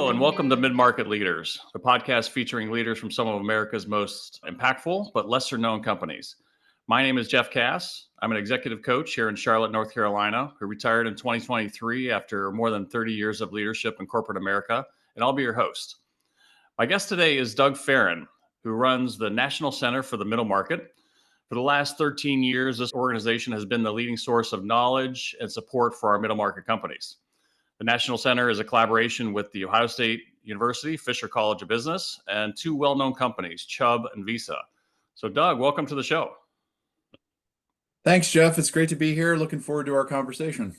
Hello, and welcome to Mid-Market Leaders, the podcast featuring leaders from some of America's most impactful but lesser known companies. My name is Jeff Cass. I'm an executive coach here in Charlotte, North Carolina, who retired in 2023 after more than 30 years of leadership in corporate America, and I'll be your host. My guest today is Doug Farron, who runs the National Center for the Middle Market. For the last 13 years, this organization has been the leading source of knowledge and support for our middle market companies. The National Center is a collaboration with the Ohio State University, Fisher College of Business, and two well-known companies, Chubb and Visa. So, Doug, welcome to the show. Thanks, Jeff. It's great to be here. Looking forward to our conversation.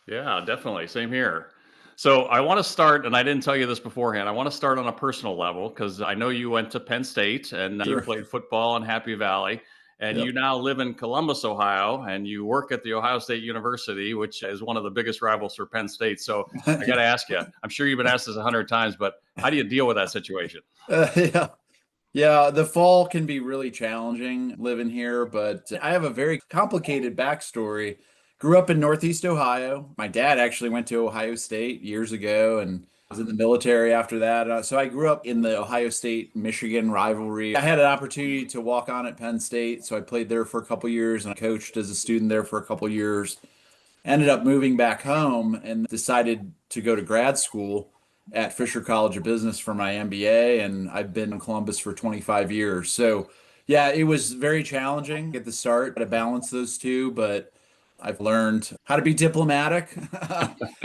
Yeah, definitely. Same here. So I want to start, and I didn't tell you this beforehand, I want to start on a personal level because I know you went to Penn State and Sure. you played football in Happy Valley. And Yep. you now live in Columbus, Ohio, and you work at the Ohio State University, which is one of the biggest rivals for Penn State. So I got to ask you, I'm sure you've been asked this 100 times, but how do you deal with that situation? Yeah, the fall can be really challenging living here, but I have a very complicated backstory. Grew up in Northeast Ohio. My dad actually went to Ohio State years ago and was in the military after that. So I grew up in the Ohio State-Michigan rivalry. I had an opportunity to walk on at Penn State, so I played there for a couple years and I coached as a student there for a couple years. Ended up moving back home and decided to go to grad school at Fisher College of Business for my MBA, and I've been in Columbus for 25 years. So, yeah, it was very challenging at the start to balance those two, but I've learned how to be diplomatic.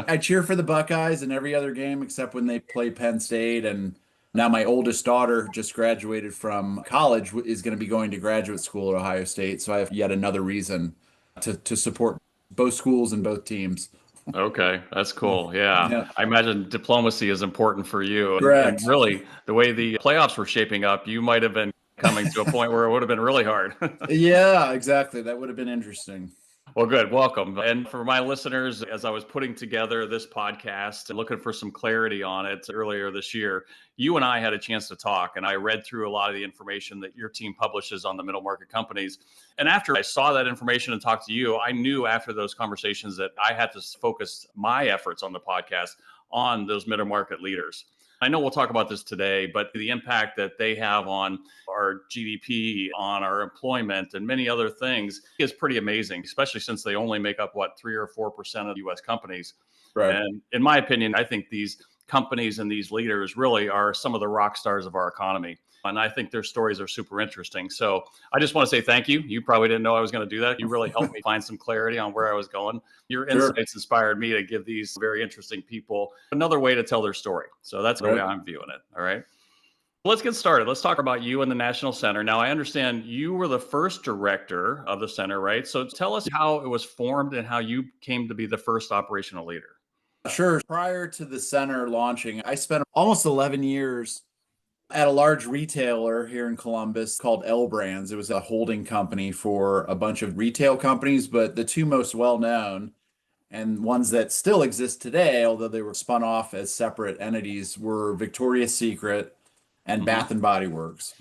I cheer for the Buckeyes in every other game except when they play Penn State. And now my oldest daughter just graduated from college, is going to be going to graduate school at Ohio State. So I have yet another reason to support both schools and both teams. Okay, that's cool. Yeah. Yeah, I imagine diplomacy is important for you. And correct. really, the way the playoffs were shaping up, you might have been coming to a point where it would have been really hard. Yeah, exactly. That would have been interesting. Well, good. Welcome. And for my listeners, as I was putting together this podcast and looking for some clarity on it earlier this year, you and I had a chance to talk, and I read through a lot of the information that your team publishes on the middle market companies. And after I saw that information and talked to you, I knew after those conversations that I had to focus my efforts on the podcast on those middle market leaders. I know we'll talk about this today, but the impact that they have on our GDP, on our employment, and many other things is pretty amazing, especially since they only make up, 3 or 4% of US companies. Right. And in my opinion, I think these companies and these leaders really are some of the rock stars of our economy. And I think their stories are super interesting. So I just want to say thank you. You probably didn't know I was going to do that. You really helped me find some clarity on where I was going. Your Sure. insights inspired me to give these very interesting people another way to tell their story. So that's the way Right. I'm viewing it. All right. Let's get started. Let's talk about you and the National Center. Now, I understand you were the first director of the center, right? So tell us how it was formed and how you came to be the first operational leader. Sure. Prior to the center launching, I spent almost 11 years at a large retailer here in Columbus called L Brands. It was a holding company for a bunch of retail companies, but the two most well known and ones that still exist today, although they were spun off as separate entities, were Victoria's Secret and Bath and Body Works.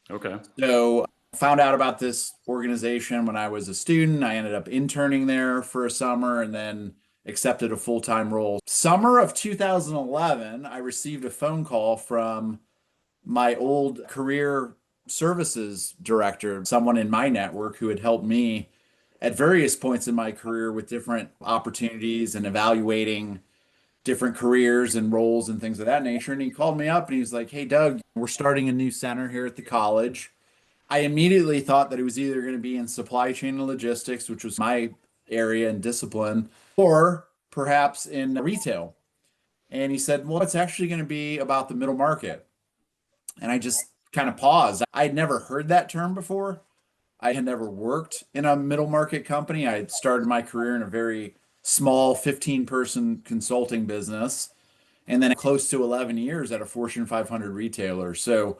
Okay. So I found out about this organization when I was a student. I ended up interning there for a summer and then accepted a full-time role. Summer of 2011, I received a phone call from my old career services director, someone in my network who had helped me at various points in my career with different opportunities and evaluating different careers and roles and things of that nature. And he called me up and he was like, "Hey, Doug, we're starting a new center here at the college." I immediately thought that it was either going to be in supply chain and logistics, which was my area and discipline, or perhaps in retail. And he said, "Well, it's actually going to be about the middle market." And I just kind of paused. I had never heard that term before. I had never worked in a middle market company. I had started my career in a very small 15-person consulting business and then close to 11 years at a Fortune 500 retailer. So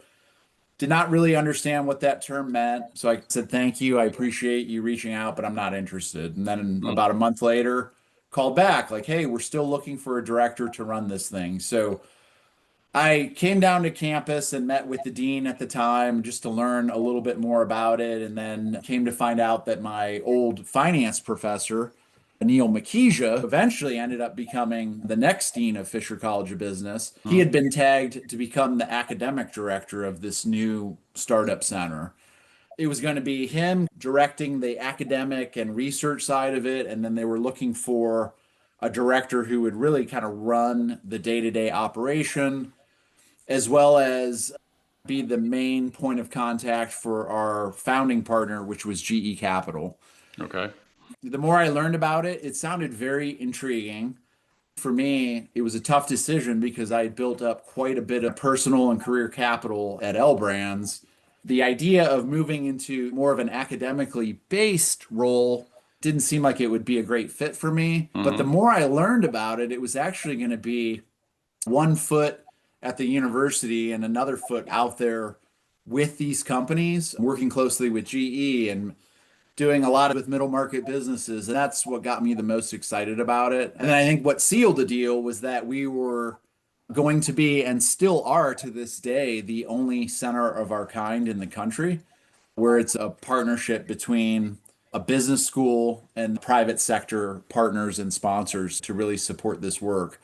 did not really understand what that term meant. So I said, "Thank you. I appreciate you reaching out, but I'm not interested." And then Hmm. about a month later, called back like, "Hey, we're still looking for a director to run this thing." So I came down to campus and met with the dean at the time just to learn a little bit more about it, and then came to find out that my old finance professor Neil McKeesha eventually ended up becoming the next dean of Fisher College of Business. He Hmm. had been tagged to become the academic director of this new startup center. It was going to be him directing the academic and research side of it. And then they were looking for a director who would really kind of run the day-to-day operation, as well as be the main point of contact for our founding partner, which was GE Capital. Okay. The more I learned about it, it sounded very intriguing. For me, it was a tough decision because I had built up quite a bit of personal and career capital at L Brands. The idea of moving into more of an academically based role didn't seem like it would be a great fit for me. But the Hmm. more I learned about it, it was actually going to be one foot at the university and another foot out there with these companies, working closely with GE and doing a lot with middle market businesses. And that's what got me the most excited about it. And then I think what sealed the deal was that we were going to be, and still are to this day, the only center of our kind in the country where it's a partnership between a business school and private sector partners and sponsors to really support this work.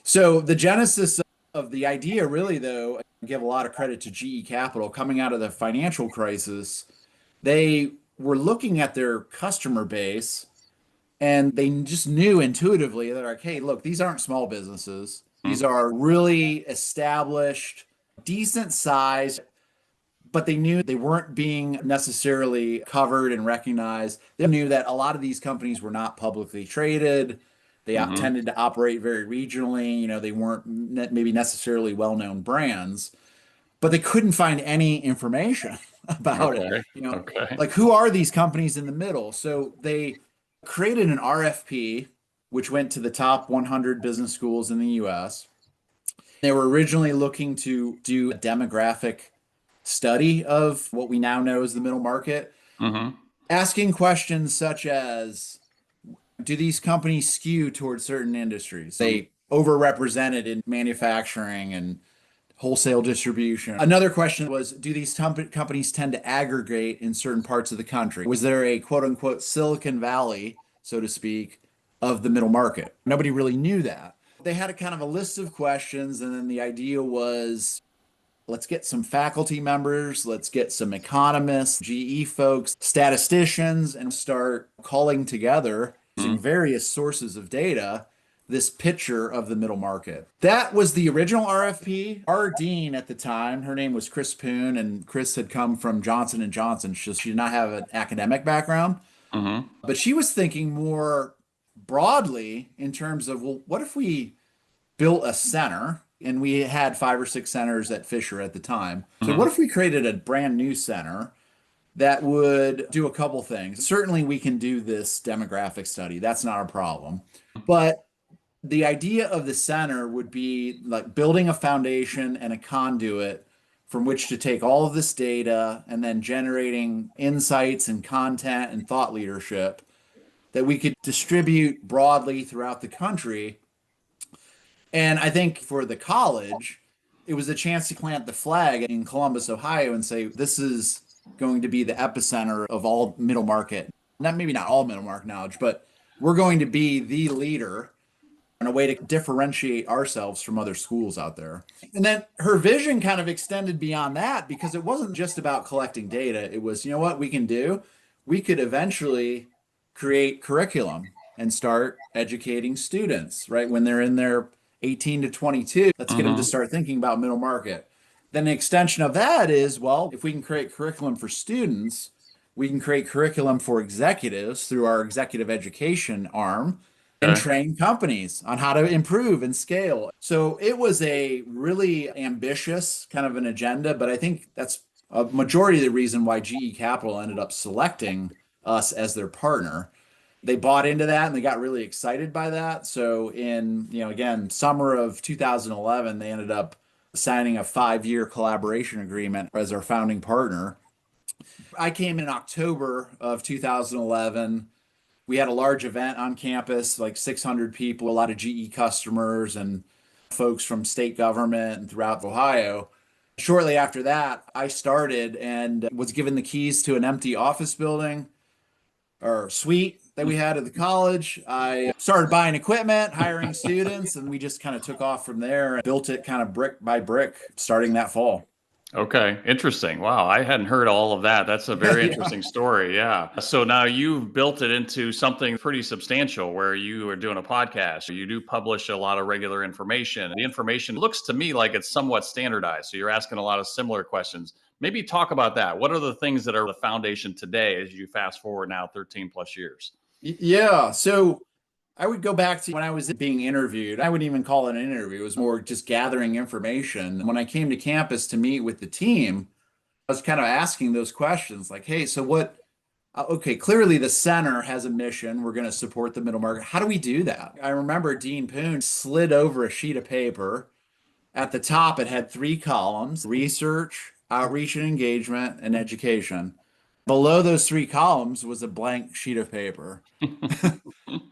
So the genesis of the idea, really, though, I give a lot of credit to GE Capital coming out of the financial crisis. They were looking at their customer base and they just knew intuitively that, like, hey, look, these aren't small businesses. These are really established, decent size, but they knew they weren't being necessarily covered and recognized. They knew that a lot of these companies were not publicly traded. They Hmm. tended to operate very regionally. They weren't maybe necessarily well-known brands, but they couldn't find any information about it. Okay. Okay. Like, who are these companies in the middle? So they created an RFP, which went to the top 100 business schools in the US. They were originally looking to do a demographic study of what we now know as the middle market, Hmm. asking questions such as, do these companies skew towards certain industries? They overrepresented in manufacturing and wholesale distribution. Another question was, do these companies tend to aggregate in certain parts of the country? Was there a quote unquote Silicon Valley, so to speak, of the middle market? Nobody really knew that. They had a kind of a list of questions, and then the idea was, let's get some faculty members, let's get some economists, GE folks, statisticians, and start calling together using various sources of data this picture of the middle market. That was the original RFP. Our dean at the time, her name was Chris Poon, and Chris had come from Johnson and Johnson. She did not have an academic background, Hmm. but she was thinking more broadly in terms of, well, what if we built a center, and we had 5 or 6 centers at Fisher at the time. So what Hmm. if we created a brand new center that would do a couple things? Certainly we can do this demographic study. That's not a problem. But the idea of the center would be like building a foundation and a conduit from which to take all of this data and then generating insights and content and thought leadership that we could distribute broadly throughout the country. And I think for the college, it was a chance to plant the flag in Columbus, Ohio, and say, this is going to be the epicenter of all middle market. Not maybe not all middle market knowledge, but we're going to be the leader and a way to differentiate ourselves from other schools out there. And then her vision kind of extended beyond that because it wasn't just about collecting data. It was, you know what we can do? We could eventually create curriculum and start educating students, right? When they're in their 18 to 22, let's get them to Hmm. start thinking about middle market. Then the extension of that is, well, if we can create curriculum for students, we can create curriculum for executives through our executive education arm and Okay. train companies on how to improve and scale. So it was a really ambitious kind of an agenda, but I think that's a majority of the reason why GE Capital ended up selecting us as their partner. They bought into that and they got really excited by that. So in, again, summer of 2011, they ended up signing a 5-year collaboration agreement as our founding partner. I came in October of 2011. We had a large event on campus, like 600 people, a lot of GE customers and folks from state government and throughout Ohio. Shortly after that, I started and was given the keys to an empty office building or suite that we had at the college. I started buying equipment, hiring students, and we just kind of took off from there and built it kind of brick by brick starting that fall. Okay, interesting. Wow, I hadn't heard all of that. That's a very Yeah. interesting story. Yeah. So now you've built it into something pretty substantial where you are doing a podcast. You do publish a lot of regular information. The information looks to me like it's somewhat standardized. So you're asking a lot of similar questions. Maybe talk about that. What are the things that are the foundation today as you fast forward now 13 plus years? Yeah. So I would go back to when I was being interviewed. I wouldn't even call it an interview. It was more just gathering information. When I came to campus to meet with the team, I was kind of asking those questions like, hey, so what? Okay, clearly the center has a mission. We're going to support the middle market. How do we do that? I remember Dean Poon slid over a sheet of paper. At the top, it had three columns: research, outreach and engagement, and education. Below those three columns was a blank sheet of paper.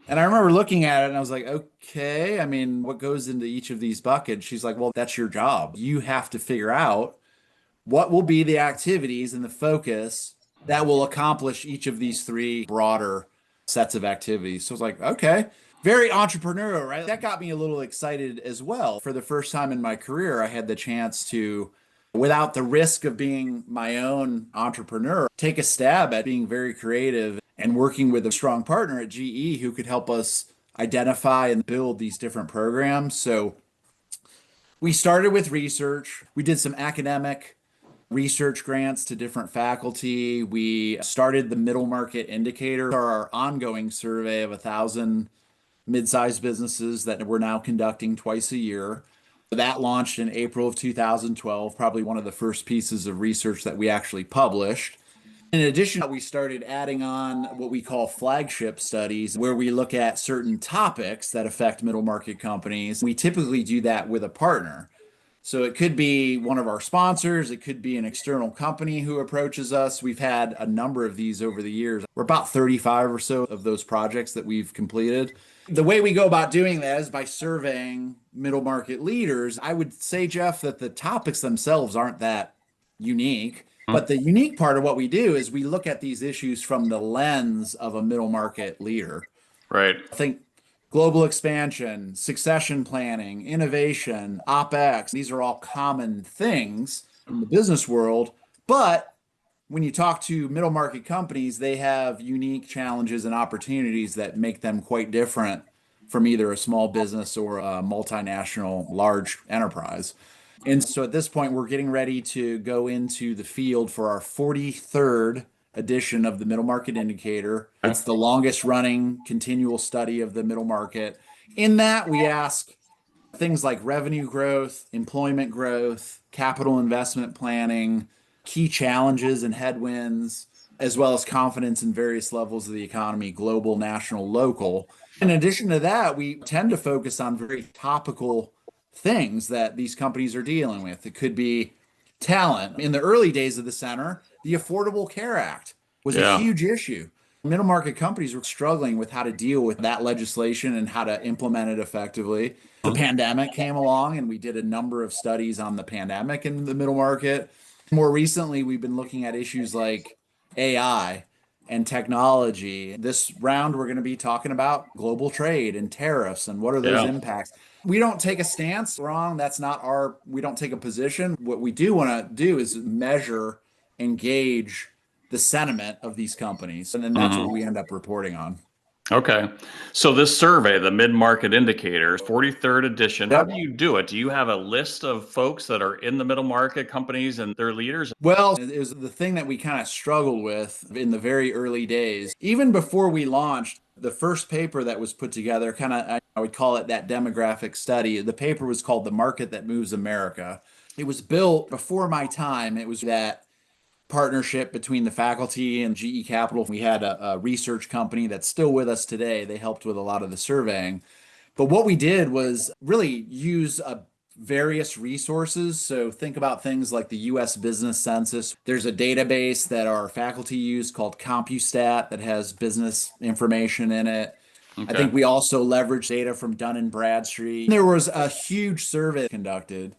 And I remember looking at it and I was like, okay, I mean, what goes into each of these buckets? She's like, well, that's your job. You have to figure out what will be the activities and the focus that will accomplish each of these three broader sets of activities. So I was like, okay, very entrepreneurial, right? That got me a little excited as well. For the first time in my career, I had the chance to, without the risk of being my own entrepreneur, take a stab at being very creative and working with a strong partner at GE who could help us identify and build these different programs. So we started with research. We did some academic research grants to different faculty. We started the middle market indicator, our ongoing survey of 1,000 mid-sized businesses that we're now conducting twice a year. That launched in April of 2012, probably one of the first pieces of research that we actually published. In addition, we started adding on what we call flagship studies, where we look at certain topics that affect middle market companies. We typically do that with a partner. So it could be one of our sponsors, it could be an external company who approaches us. We've had a number of these over the years. We're about 35 or so of those projects that we've completed. The way we go about doing that is by surveying middle market leaders. I would say, Jeff, that the topics themselves aren't that unique. But the unique part of what we do is we look at these issues from the lens of a middle market leader. Right. I think global expansion, succession planning, innovation, OpEx, these are all common things in the business world. But when you talk to middle market companies, they have unique challenges and opportunities that make them quite different from either a small business or a multinational large enterprise. And so at this point, we're getting ready to go into the field for our 43rd edition of the Middle Market Indicator. It's the longest running continual study of the middle market. In that, we ask things like revenue growth, employment growth, capital investment planning, key challenges and headwinds, as well as confidence in various levels of the economy, global, national, local. In addition to that, we tend to focus on very topical things that these companies are dealing with. It could be talent. In the early days of the center, the Affordable Care Act was a Yeah. huge issue. Middle market companies were struggling with how to deal with that legislation and how to implement it effectively. The pandemic came along, and we did a number of studies on the pandemic in the middle market. More recently, we've been looking at issues like AI and technology. This round, we're going to be talking about global trade and tariffs and what are those Yeah. impacts. We don't take a stance wrong. That's not we don't take a position. What we do want to do is measure, engage the sentiment of these companies. And then that's what we end up reporting on. Okay. So this survey, the mid-market indicator, 43rd edition, how Yep. do you do it? Do you have a list of folks that are in the middle market companies and their leaders? Well, it was the thing that we kind of struggled with in the very early days. Even before we launched, the first paper that was put together, kind of, I would call it that demographic study. The paper was called The Market That Moves America. It was built before my time. It was that partnership between the faculty and GE Capital. We had a research company that's still with us today. They helped with a lot of the surveying. But what we did was really use various resources. So think about things like the US Business Census. There's a database that our faculty use called CompuStat that has business information in it. I think we also leverage data from Dun and Bradstreet. There was a huge survey conducted.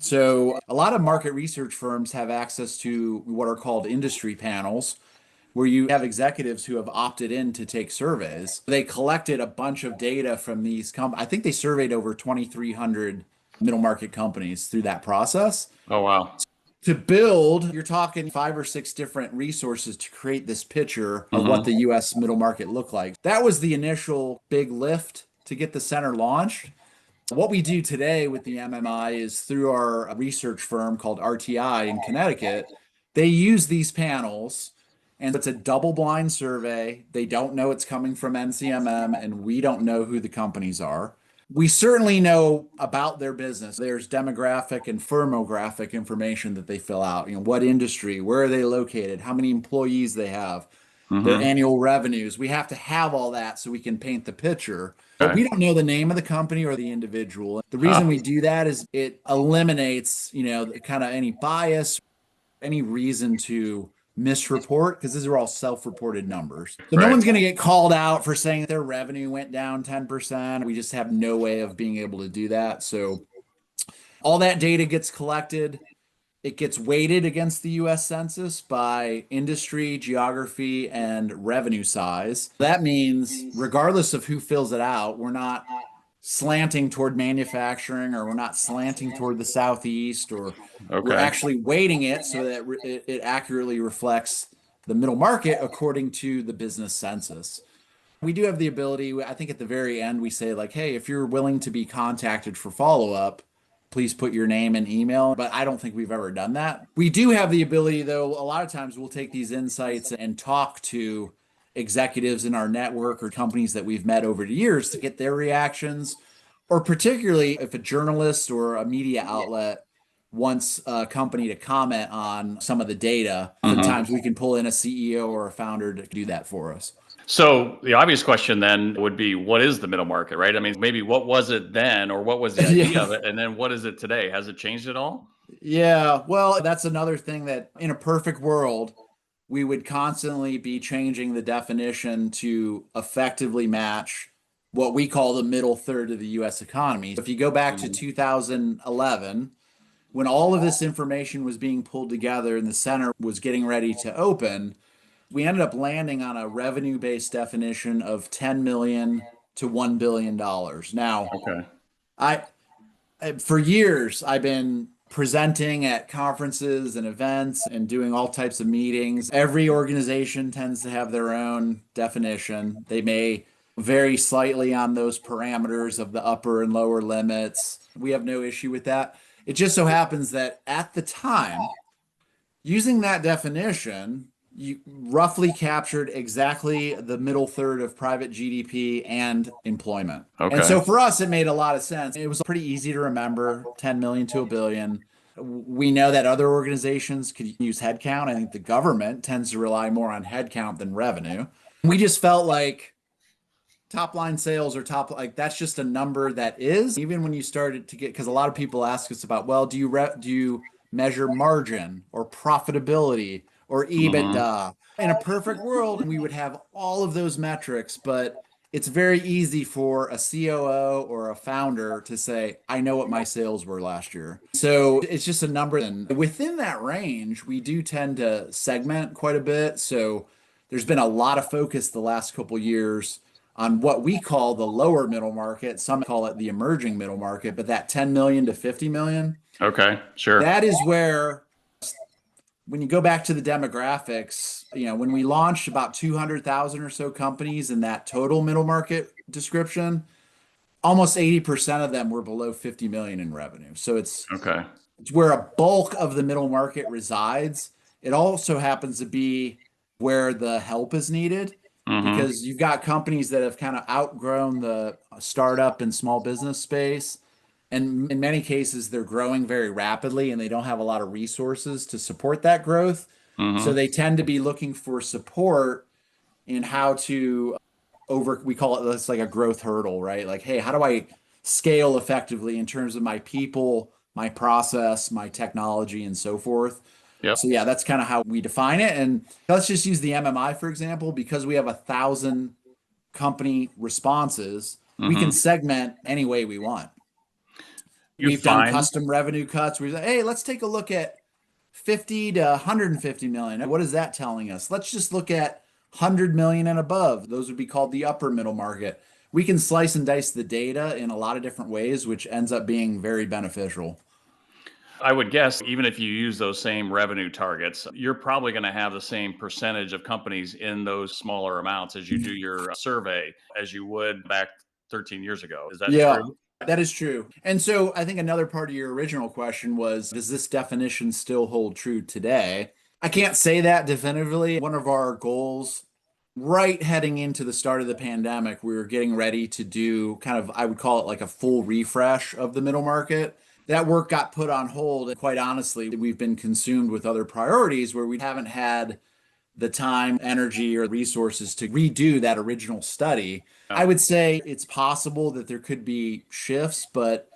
So a lot of market research firms have access to what are called industry panels, where you have executives who have opted in to take surveys. They collected a bunch of data from these companies. I think they surveyed over 2,300 middle market companies through that process. Oh, wow. To build, you're talking 5 or 6 different resources to create this picture of what the US middle market looked like. That was the initial big lift to get the center launched. What we do today with the MMI is through our research firm called RTI in Connecticut. They use these panels, and it's a double blind survey. They don't know it's coming from NCMM, and we don't know who the companies are. We certainly know about their business. There's demographic and firmographic information that they fill out. What industry, where are they located, how many employees they have, their annual revenues. We have to have all that so we can paint the picture. But we don't know the name of the company or the individual. The reason we do that is it eliminates, kind of any bias, any reason to misreport, because these are all self-reported numbers. So no one's going to get called out for saying their revenue went down 10%. We just have no way of being able to do that. So all that data gets collected. It gets weighted against the US Census by industry, geography, and revenue size. That means regardless of who fills it out, we're not slanting toward manufacturing, or we're not slanting toward the Southeast, or we're actually weighting it so that it accurately reflects the middle market according to the business census. We do have the ability, I think at the very end, we say like, hey, if you're willing to be contacted for follow-up, please put your name and email. But I don't think we've ever done that. We do have the ability, though, a lot of times we'll take these insights and talk to executives in our network or companies that we've met over the years to get their reactions, or particularly if a journalist or a media outlet wants a company to comment on some of the data. Sometimes we can pull in a CEO or a founder to do that for us. So the obvious question then would be, what is the middle market, right? I mean, maybe what was it then, or what was the idea of it? And then what is it today? Has it changed at all? Yeah, well, that's another thing that in a perfect world, we would constantly be changing the definition to effectively match what we call the middle third of the US economy. If you go back to 2011, when all of this information was being pulled together and the center was getting ready to open, we ended up landing on a revenue-based definition of 10 million to $1 billion. Now, for years, I've been presenting at conferences and events and doing all types of meetings. Every organization tends to have their own definition. They may vary slightly on those parameters of the upper and lower limits. We have no issue with that. It just so happens that at the time, using that definition, you roughly captured exactly the middle third of private GDP and employment. And so for us, it made a lot of sense. It was pretty easy to remember, 10 million to a billion. We know that other organizations could use headcount. I think the government tends to rely more on headcount than revenue. We just felt like top line sales or that's just a number that is, even when you started to get, because a lot of people ask us about, well, do you measure margin or profitability or EBITDA? In a perfect world, we would have all of those metrics, but it's very easy for a COO or a founder to say, I know what my sales were last year. So it's just a number. And within that range, we do tend to segment quite a bit. So there's been a lot of focus the last couple of years on what we call the lower middle market. Some call it the emerging middle market, but that 10 million to 50 million. Okay, sure. That is where, when you go back to the demographics, when we launched about 200,000 or so companies in that total middle market description, almost 80% of them were below 50 million in revenue. So it's where a bulk of the middle market resides. It also happens to be where the help is needed, because you've got companies that have kind of outgrown the startup and small business space. And in many cases, they're growing very rapidly and they don't have a lot of resources to support that growth. So they tend to be looking for support in how to we call it, that's like a growth hurdle, right? Like, hey, how do I scale effectively in terms of my people, my process, my technology, and so forth? So yeah, that's kind of how we define it. And let's just use the MMI, for example, because we have 1,000 company responses, we can segment any way we want. We've done custom revenue cuts. We say, hey, let's take a look at 50 to 150 million. What is that telling us? Let's just look at 100 million and above. Those would be called the upper middle market. We can slice and dice the data in a lot of different ways, which ends up being very beneficial. I would guess even if you use those same revenue targets, you're probably going to have the same percentage of companies in those smaller amounts as you do your survey as you would back 13 years ago. Is that Yeah, true? that is true. And so I think another part of your original question was, does this definition still hold true today? I can't say that definitively. One of our goals, right heading into the start of the pandemic, we were getting ready to do kind of, I would call it like a full refresh of the middle market. That work got put on hold. And quite honestly, we've been consumed with other priorities where we haven't had the time, energy, or resources to redo that original study. I No. would say it's possible that there could be shifts, but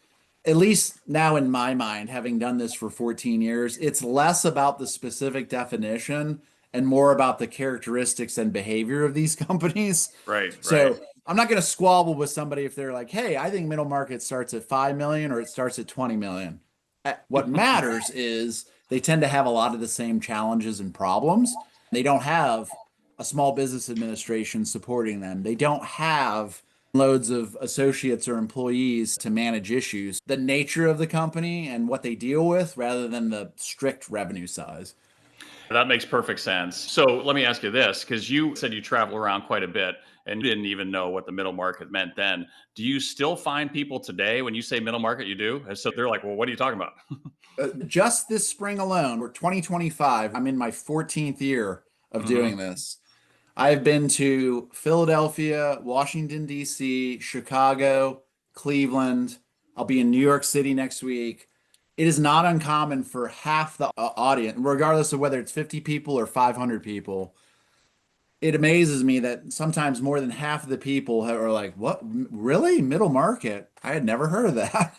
at least now in my mind, having done this for 14 years, it's less about the specific definition and more about the characteristics and behavior of these companies. Right, right. So I'm not going to squabble with somebody if they're like, hey, I think middle market starts at 5 million or it starts at 20 million. What matters is they tend to have a lot of the same challenges and problems. They don't have a small business administration supporting them. They don't have loads of associates or employees to manage issues. The nature of the company and what they deal with rather than the strict revenue size. That makes perfect sense. So let me ask you this, because you said you travel around quite a bit and you didn't even know what the middle market meant then. Do you still find people today when you say middle market, you do? And so they're like, well, what are you talking about? Just this spring alone, we're 2025. I'm in my 14th year of Hmm. doing this. I've been to Philadelphia, Washington, D.C., Chicago, Cleveland. I'll be in New York City next week. It is not uncommon for half the audience, regardless of whether it's 50 people or 500 people. It amazes me that sometimes more than half of the people are like, what, really? Middle market? I had never heard of that.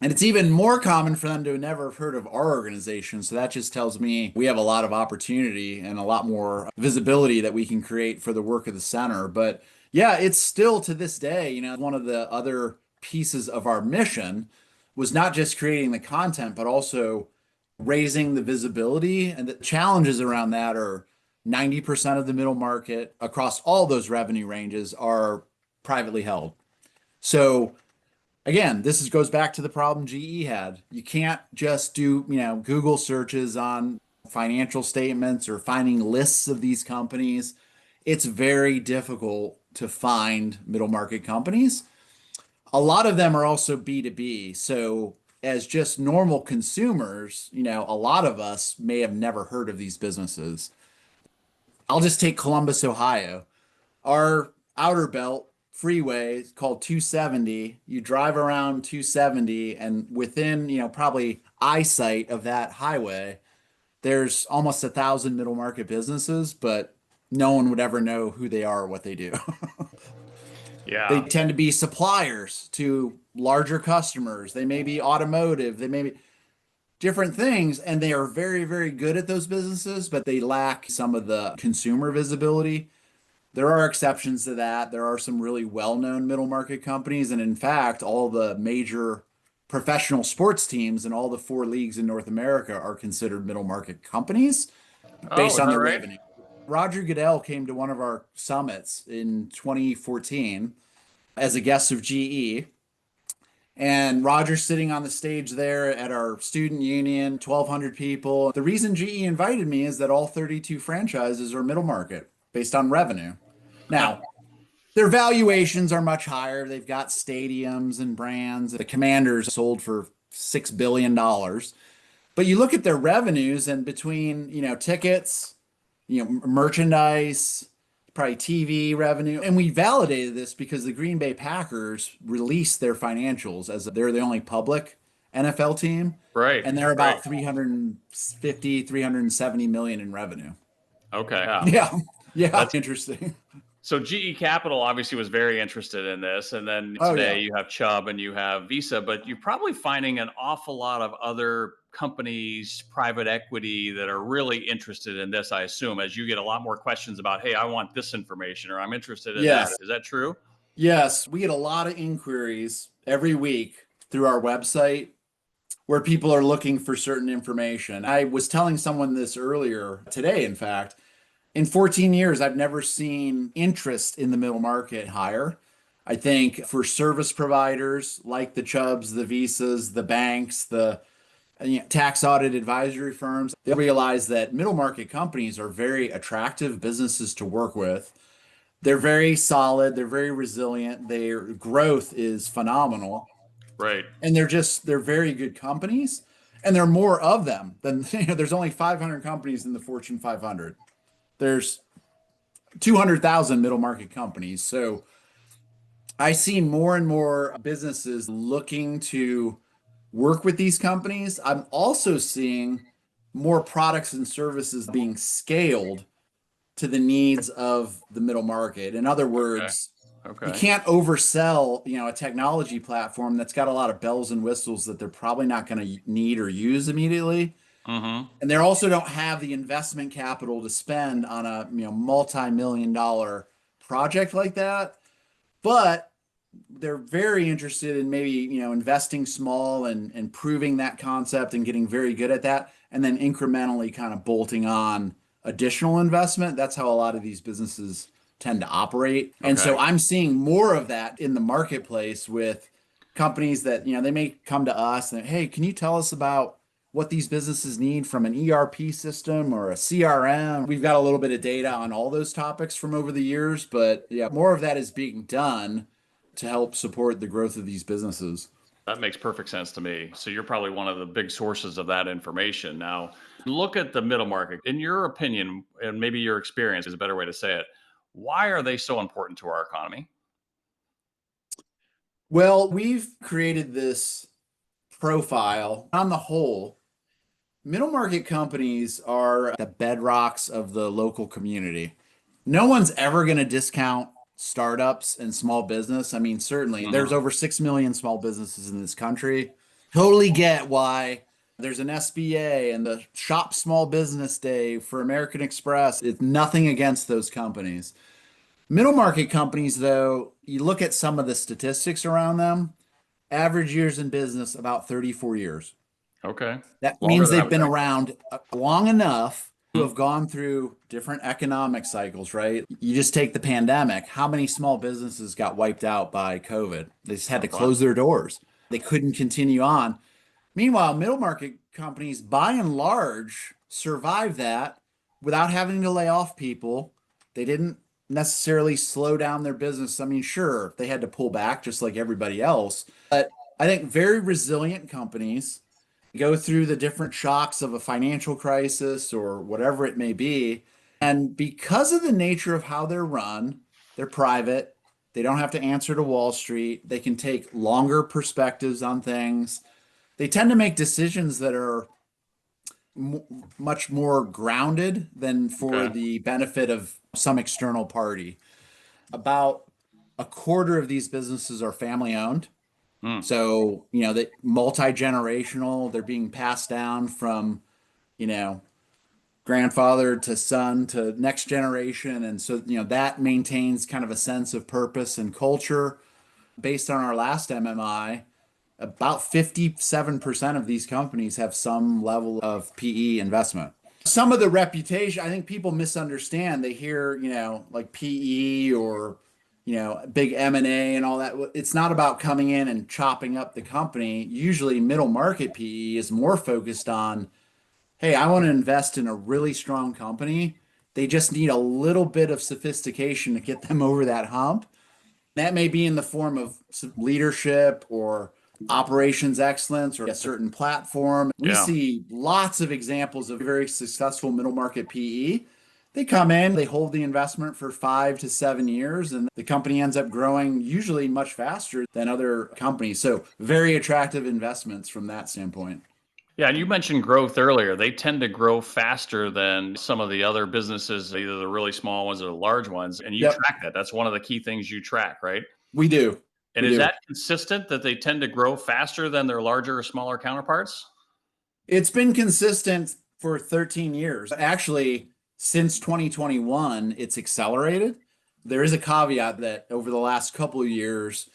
And it's even more common for them to never have heard of our organization. So that just tells me we have a lot of opportunity and a lot more visibility that we can create for the work of the center. But yeah, it's still to this day, one of the other pieces of our mission was not just creating the content, but also raising the visibility. And the challenges around that are 90% of the middle market across all those revenue ranges are privately held. So again, goes back to the problem GE had. You can't just do, Google searches on financial statements or finding lists of these companies. It's very difficult to find middle market companies. A lot of them are also B2B. So as just normal consumers, a lot of us may have never heard of these businesses. I'll just take Columbus, Ohio. Our outer belt freeway is called 270. You drive around 270, and within, probably eyesight of that highway, there's almost 1,000 middle market businesses, but no one would ever know who they are or what they do. They Yeah. tend to be suppliers to larger customers. They may be automotive, they may be different things, and they are very, very good at those businesses, but they lack some of the consumer visibility. There are exceptions to that. There are some really well-known middle market companies, and in fact, all the major professional sports teams in all the four leagues in North America are considered middle market companies Oh, based is on that their right? revenue. Roger Goodell came to one of our summits in 2014 as a guest of GE. And Roger's sitting on the stage there at our student union, 1,200 people. The reason GE invited me is that all 32 franchises are middle market based on revenue. Now, their valuations are much higher. They've got stadiums and brands. The Commanders sold for $6 billion. But you look at their revenues and between, tickets, merchandise, probably TV revenue. And we validated this because the Green Bay Packers released their financials as they're the only public NFL team. Right, And they're right. about 350, 370 million in revenue. Okay. Yeah. Yeah. Yeah. That's Interesting. so GE Capital obviously was very interested in this. And then Oh, today yeah. you have Chubb and you have Visa, but you're probably finding an awful lot of other companies, private equity that are really interested in this, I assume, as you get a lot more questions about, hey, I want this information or I'm interested in that. Yes. Is that true? Yes. We get a lot of inquiries every week through our website where people are looking for certain information. I was telling someone this earlier today, in fact. In 14 years, I've never seen interest in the middle market higher. I think for service providers like the Chubbs, the Visas, the banks, the tax audit advisory firms, they realize that middle market companies are very attractive businesses to work with. They're very solid, they're very resilient, their growth is phenomenal, Right. and they're very good companies. And there are more of them than there's only 500 companies in the Fortune 500. There's 200,000 middle market companies. So I see more and more businesses looking to work with these companies. I'm also seeing more products and services being scaled to the needs of the middle market. In other Okay. words, you Okay. can't oversell, a technology platform that's got a lot of bells and whistles that they're probably not going to need or use immediately. Mm-hmm. And they also don't have the investment capital to spend on a, multi-million dollar project like that. But they're very interested in maybe, investing small and proving that concept and getting very good at that, and then incrementally kind of bolting on additional investment. That's how a lot of these businesses tend to operate. And Okay. so I'm seeing more of that in the marketplace with companies that, they may come to us and, hey, can you tell us about what these businesses need from an ERP system or a CRM? We've got a little bit of data on all those topics from over the years, but yeah, more of that is being done to help support the growth of these businesses. That makes perfect sense to me. So you're probably one of the big sources of that information. Now, look at the middle market. In your opinion, and maybe your experience is a better way to say it, why are they so important to our economy? Well, we've created this profile. On the whole, middle market companies are the bedrocks of the local community. No one's ever going to discount startups and small business. I mean, certainly there's Hmm. over 6 million small businesses in this country. Totally get why there's an SBA and the Shop Small Business Day for American Express. It's nothing against those companies. Middle market companies, though, you look at some of the statistics around them, average years in business about 34 years. Okay. That Longer means than I they've would been think. around long enough to Mhm. have gone through different economic cycles, right? You just take the pandemic. How many small businesses got wiped out by COVID? They just had to Wow. close their doors. They couldn't continue on. Meanwhile, middle market companies, by and large, survive that without having to lay off people. They didn't necessarily slow down their business. I mean, sure, they had to pull back just like everybody else, but I think very resilient companies go through the different shocks of a financial crisis or whatever it may be. And because of the nature of how they're run, they're private. They don't have to answer to Wall Street. They can take longer perspectives on things. They tend to make decisions that are much more grounded than for Okay. the benefit of some external party. About a quarter of these businesses are family owned. Mm. So, that multi-generational, they're being passed down from, you know, grandfather to son to next generation. And so, that maintains kind of a sense of purpose and culture. Based on our last MMI, about 57% of these companies have some level of PE investment. Some of the reputation, I think people misunderstand. They hear, like PE or, big M&A and all that. It's not about coming in and chopping up the company. Usually middle market PE is more focused on, hey, I want to invest in a really strong company. They just need a little bit of sophistication to get them over that hump. That may be in the form of some leadership or operations excellence or a certain platform. We Yeah. see lots of examples of very successful middle market PE. They come in, they hold the investment for 5 to 7 years, and the company ends up growing usually much faster than other companies. So, very attractive investments from that standpoint. Yeah, and you mentioned growth earlier. They tend to grow faster than some of the other businesses, either the really small ones or the large ones. And you Yep, track that. That's one of the key things you track, right? we do. And We is do. that consistent that they tend to grow faster than their larger or smaller counterparts? It's been consistent for 13 years. Actually, since 2021, it's accelerated. There is a caveat that over the last couple of years,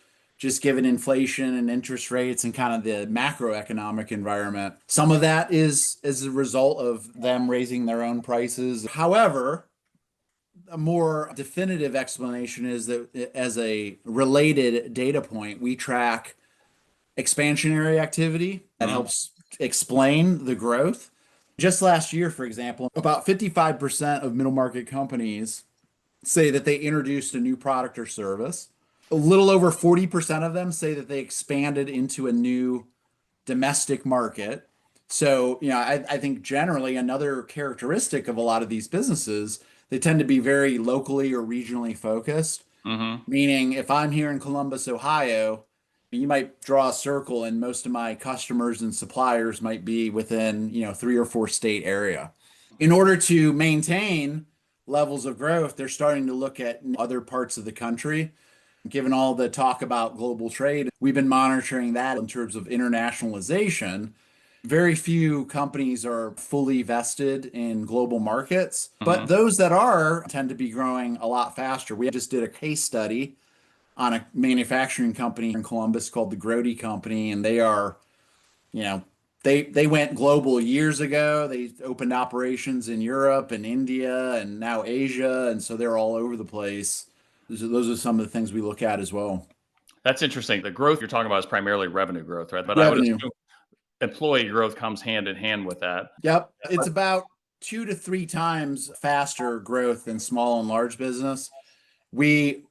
just given inflation and interest rates and kind of the macroeconomic environment. Some of that is as a result of them raising their own prices. However, a more definitive explanation is that as a related data point, we track expansionary activity that Mhm. helps explain the growth. Just last year, for example, about 55% of middle market companies say that they introduced a new product or service. A little over 40% of them say that they expanded into a new domestic market. So, I think generally another characteristic of a lot of these businesses, they tend to be very locally or regionally focused. Mhm. Meaning, if I'm here in Columbus, Ohio, you might draw a circle, and most of my customers and suppliers might be within, 3 or 4 state area. In order to maintain levels of growth, they're starting to look at other parts of the country. Given all the talk about global trade, we've been monitoring that in terms of internationalization. Very few companies are fully vested in global markets, but Mhm. those that are tend to be growing a lot faster. We just did a case study on a manufacturing company in Columbus called the Grody Company, and they are, you know, they went global years ago. They opened operations in Europe and India and now Asia, and so they're all over the place. Those are some of the things we look at as well. That's interesting. The growth you're talking about is primarily revenue growth, right? But I would Revenue. assume employee growth comes hand in hand with that. Yep. It's about 2 to 3 times faster growth than small and large business. We,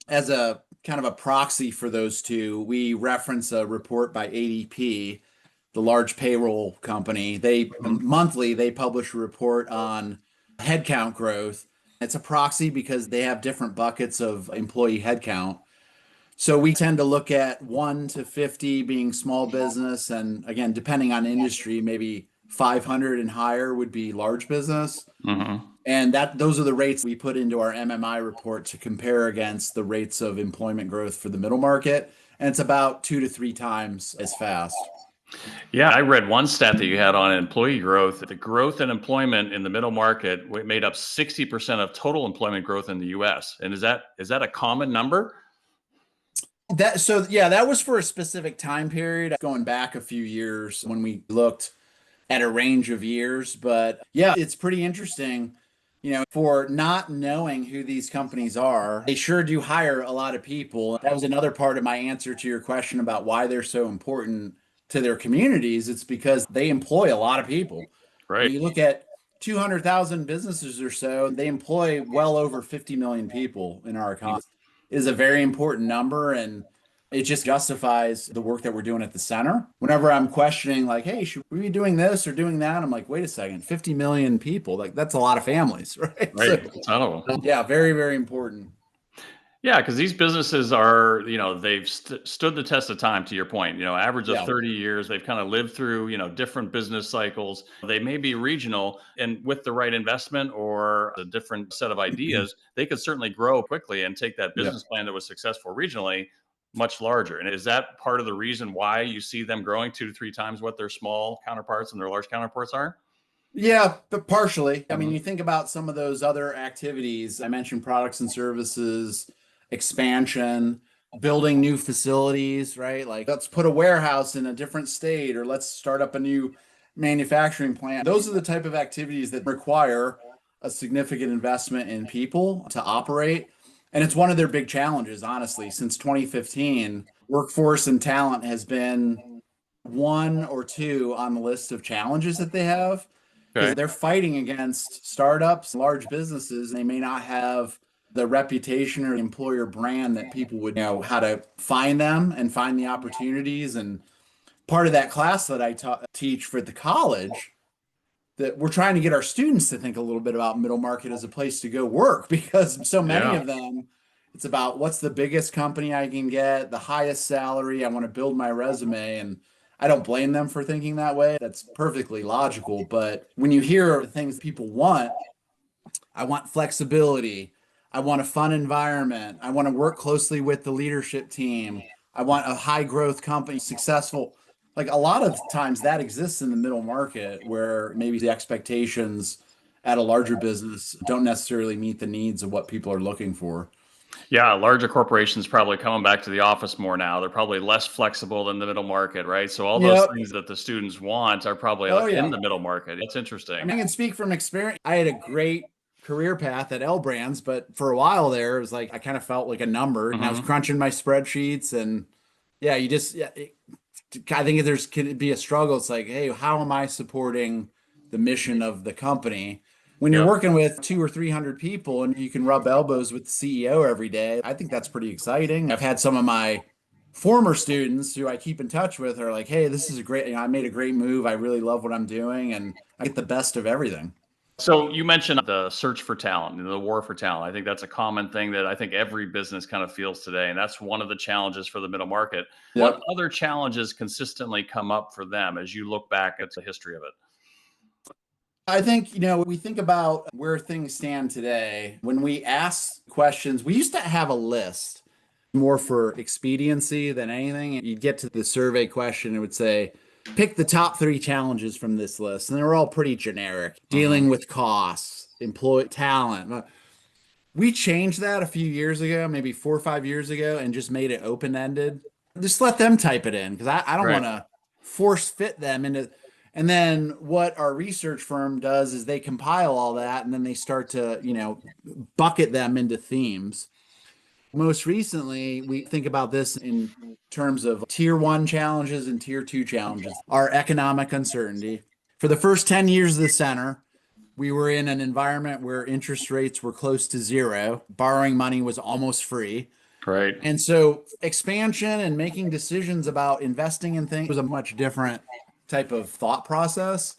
as a kind of a proxy for those two, we reference a report by ADP, the large payroll company. They Mhm. monthly they publish a report on headcount growth. It's a proxy because they have different buckets of employee headcount. So we tend to look at 1 to 50 being small business, and again, depending on industry, maybe 500 and higher would be large business. Mhm. And those are the rates we put into our MMI report to compare against the rates of employment growth for the middle market. And it's about 2 to 3 times as fast. Yeah, I read one stat that you had on employee growth. The growth in employment in the middle market made up 60% of total employment growth in the US. And is that a common number? That was for a specific time period going back a few years when we looked at a range of years. But yeah, it's pretty interesting, for not knowing who these companies are. They sure do hire a lot of people. That was another part of my answer to your question about why they're so important to their communities. It's because they employ a lot of people. Right. When you look at 200,000 businesses or so, they employ well over 50 million people in our economy. It is a very important number, and it just justifies the work that we're doing at the center. Whenever I'm questioning, like, hey, should we be doing this or doing that? I'm like, wait a second, 50 million people, like that's a lot of families, right? Right. So, A ton of them. yeah, very, very important. Yeah, because these businesses are, they've stood the test of time. To your point, average of Yeah. 30 years. They've kind of lived through, different business cycles. They may be regional, and with the right investment or a different set of ideas, they could certainly grow quickly and take that Yeah. business plan that was successful regionally much larger. And is that part of the reason why you see them growing 2 to 3 times what their small counterparts and their large counterparts are? Yeah, but partially. I mean, Mhm. you think about some of those other activities. I mentioned products and services, expansion, building new facilities, right? Like let's put a warehouse in a different state or let's start up a new manufacturing plant. Those are the type of activities that require a significant investment in people to operate. And it's one of their big challenges, honestly. Since 2015, workforce and talent has been one or two on the list of challenges that they have because Okay. they're fighting against startups, large businesses. They may not have the reputation or employer brand that people would know how to find them and find the opportunities. And part of that class that I teach for the college, that we're trying to get our students to think a little bit about middle market as a place to go work because so many Yeah. of them, it's about what's the biggest company I can get, the highest salary. I want to build my resume. And I don't blame them for thinking that way. That's perfectly logical. But when you hear the things people want, I want flexibility. I want a fun environment. I want to work closely with the leadership team. I want a high growth company, successful. Like a lot of times that exists in the middle market where maybe the expectations at a larger business don't necessarily meet the needs of what people are looking for. Yeah, larger corporations probably coming back to the office more now. They're probably less flexible than the middle market, right? So all those Yep. things that the students want are probably Oh in yeah. the middle market. It's I interesting. mean, I can speak from experience. I had a great career path at L Brands, but for a while there, it was like I kind of felt like a number, and I was Hmm. crunching my spreadsheets, and yeah, I think there's could be a struggle. It's like, hey, how am I supporting the mission of the company? When you're Yep. working with 200 or 300 people and you can rub elbows with the CEO every day, I think that's pretty exciting. I've had some of my former students who I keep in touch with are like, hey, this is a great, I made a great move. I really love what I'm doing and I get the best of everything. So you mentioned the search for talent and the war for talent. I think that's a common thing that I think every business kind of feels today. And that's one of the challenges for the middle market. What Yep. other challenges consistently come up for them as you look back at the history of it? I think, we think about where things stand today. When we ask questions, we used to have a list more for expediency than anything. You'd get to the survey question, it would say, pick the top three challenges from this list. And they were all pretty generic, Hmm. dealing with costs, employ talent. We changed that a few years ago, maybe 4 or 5 years ago, and just made it open ended. Just let them type it in because I don't Right. want to force fit them into. And then what our research firm does is they compile all that and then they start to, bucket them into themes. Most recently, we think about this in terms of tier one challenges and tier two challenges. Our economic uncertainty. For the first 10 years of the center, we were in an environment where interest rates were close to zero, borrowing money was almost free. Right. And so expansion and making decisions about investing in things was a much different type of thought process.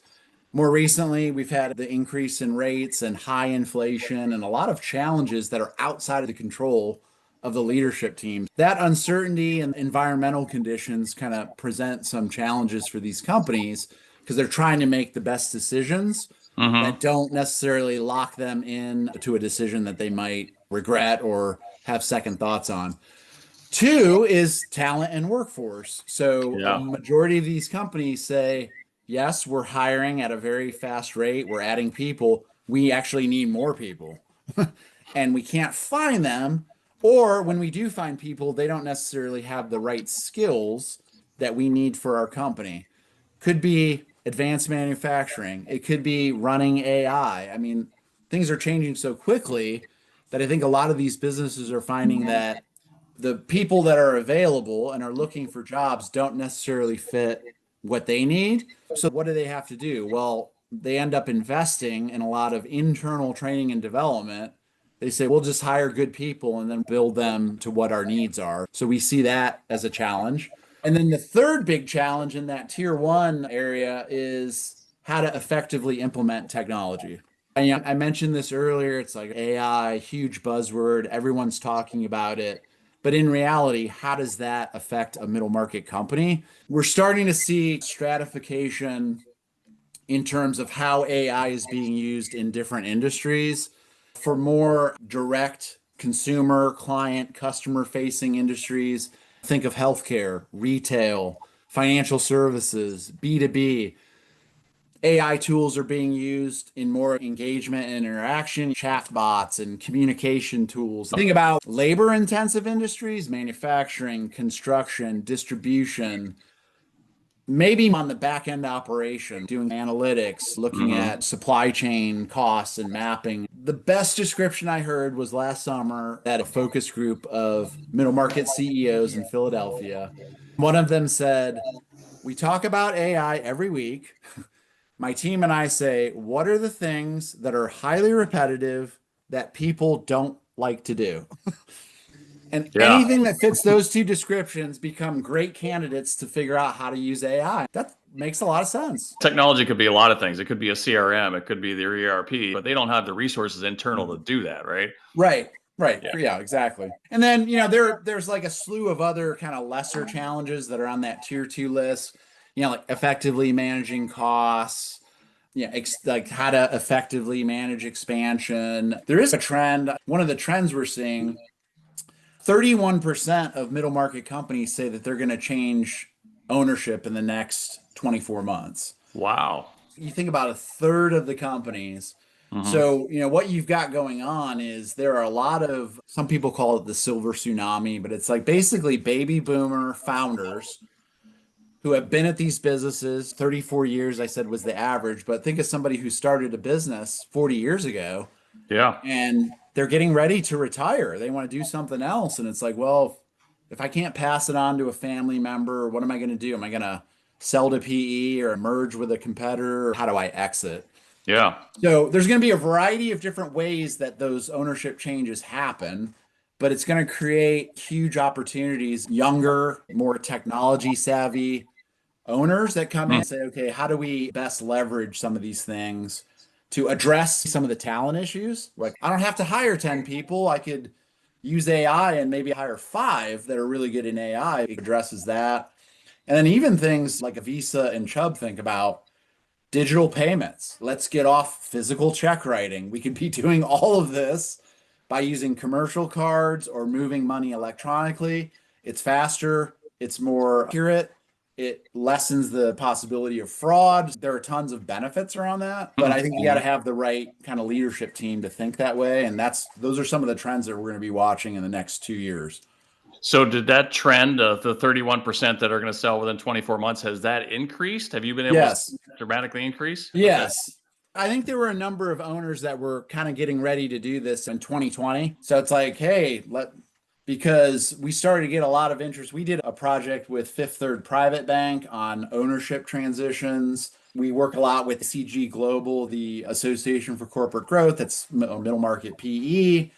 More recently, we've had the increase in rates and high inflation and a lot of challenges that are outside of the control of the leadership team. That uncertainty and environmental conditions kind of present some challenges for these companies because they're trying to make the best decisions that Hmm. don't necessarily lock them in to a decision that they might regret or have second thoughts on. Two is talent and workforce. So a Yeah. majority of these companies say, yes, we're hiring at a very fast rate. We're adding people. We actually need more people. And we can't find them. Or when we do find people, they don't necessarily have the right skills that we need for our company. Could be advanced manufacturing. It could be running AI. I mean, things are changing so quickly that I think a lot of these businesses are finding that the people that are available and are looking for jobs don't necessarily fit what they need. So what do they have to do? Well, they end up investing in a lot of internal training and development. They say, we'll just hire good people and then build them to what our needs are. So we see that as a challenge. And then the third big challenge in that tier one area is how to effectively implement technology. I mentioned this earlier. It's like AI, huge buzzword. Everyone's talking about it. But in reality, how does that affect a middle market company? We're starting to see stratification in terms of how AI is being used in different industries. For more direct consumer, client, customer facing industries, think of healthcare, retail, financial services, B2B. AI tools are being used in more engagement and interaction, chatbots and communication tools. Think about labor intensive industries, manufacturing, construction, distribution, maybe on the back end operation, doing analytics, looking Hmm. at supply chain costs and mapping. The best description I heard was last summer at a focus group of middle market CEOs in Philadelphia. One of them said, we talk about AI every week. My team and I say, what are the things that are highly repetitive that people don't like to do? And Yeah. anything that fits those two descriptions become great candidates to figure out how to use AI. That makes a lot of sense. Technology could be a lot of things. It could be a CRM, it could be their ERP, but they don't have the resources internal to do that, right? Right. Right. Yeah. Yeah, exactly. And then, there's like a slew of other kind of lesser challenges that are on that tier two list, like effectively managing costs, yeah, like how to effectively manage expansion. There is a trend. One of the trends we're seeing, 31% of middle market companies say that they're going to change ownership in the next 24 months. Wow. You think about a third of the companies. Hmm. So, what you've got going on is there are a lot of, some people call it the silver tsunami, but it's like basically baby boomer founders who have been at these businesses 34 years, I said was the average, but think of somebody who started a business 40 years ago Yeah. and they're getting ready to retire. They want to do something else. And it's like, well, if I can't pass it on to a family member, what am I going to do? Am I going to sell to PE or merge with a competitor? Or how do I exit? Yeah. So there's going to be a variety of different ways that those ownership changes happen, but it's going to create huge opportunities. Younger, more technology savvy owners that come in Mm. and say, okay, how do we best leverage some of these things to address some of the talent issues? Like, I don't have to hire 10 people. I could use AI and maybe hire five that are really good in AI. It addresses that. And then even things like a Visa and Chubb think about digital payments. Let's get off physical check writing. We could be doing all of this by using commercial cards or moving money electronically. It's faster, it's more accurate, it lessens the possibility of fraud. There are tons of benefits around that, but I think you got to Mhm. have the right kind of leadership team to think that way, and those are some of the trends that we're going to be watching in the next 2 years. So did that trend of the 31% that are going to sell within 24 months, has that increased? Have you been able to see Yes. that dramatically increase? Okay. Yes. I think there were a number of owners that were kind of getting ready to do this in 2020. So it's like, hey, because we started to get a lot of interest. We did a project with Fifth Third Private Bank on ownership transitions. We work a lot with CG Global, the Association for Corporate Growth, that's middle market PE.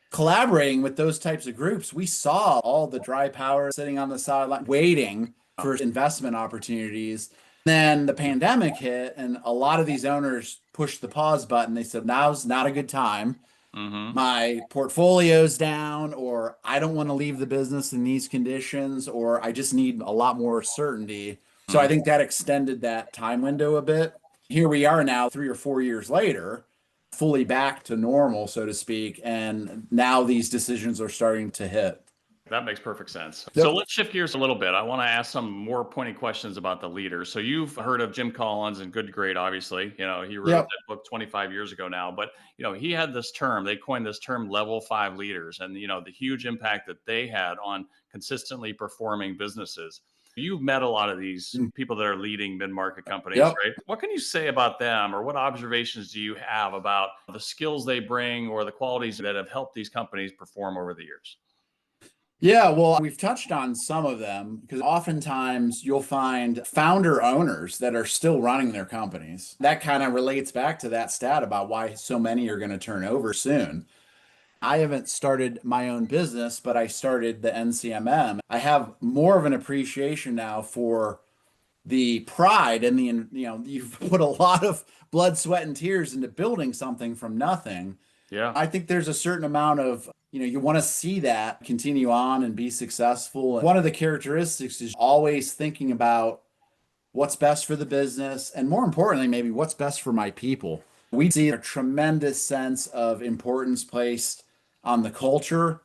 Collaborating with those types of groups, we saw all the dry powder sitting on the sideline waiting for investment opportunities. Then the pandemic hit, and a lot of these owners pushed the pause button. They said, now's not a good time. Hmm. My portfolio's down, or I don't want to leave the business in these conditions, or I just need a lot more certainty. So I think that extended that time window a bit. Here we are now, 3 or 4 years later, fully back to normal, so to speak. And now these decisions are starting to hit. That makes perfect sense. So Yep. let's shift gears a little bit. I want to ask some more pointed questions about the leaders. So you've heard of Jim Collins and Good to Great, obviously. He wrote Yep. that book 25 years ago now, but he had this term, they coined this term level 5 leaders, and the huge impact that they had on consistently performing businesses. You've met a lot of these people that are leading mid-market companies, Yep. right? What can you say about them, or what observations do you have about the skills they bring or the qualities that have helped these companies perform over the years? Yeah, well, we've touched on some of them because oftentimes you'll find founder owners that are still running their companies. That kind of relates back to that stat about why so many are going to turn over soon. I haven't started my own business, but I started the NCMM. I have more of an appreciation now for the pride and you've put a lot of blood, sweat, and tears into building something from nothing. Yeah. I think there's a certain amount of, you want to see that continue on and be successful. And one of the characteristics is always thinking about what's best for the business and more importantly, maybe what's best for my people. We see a tremendous sense of importance placed on the culture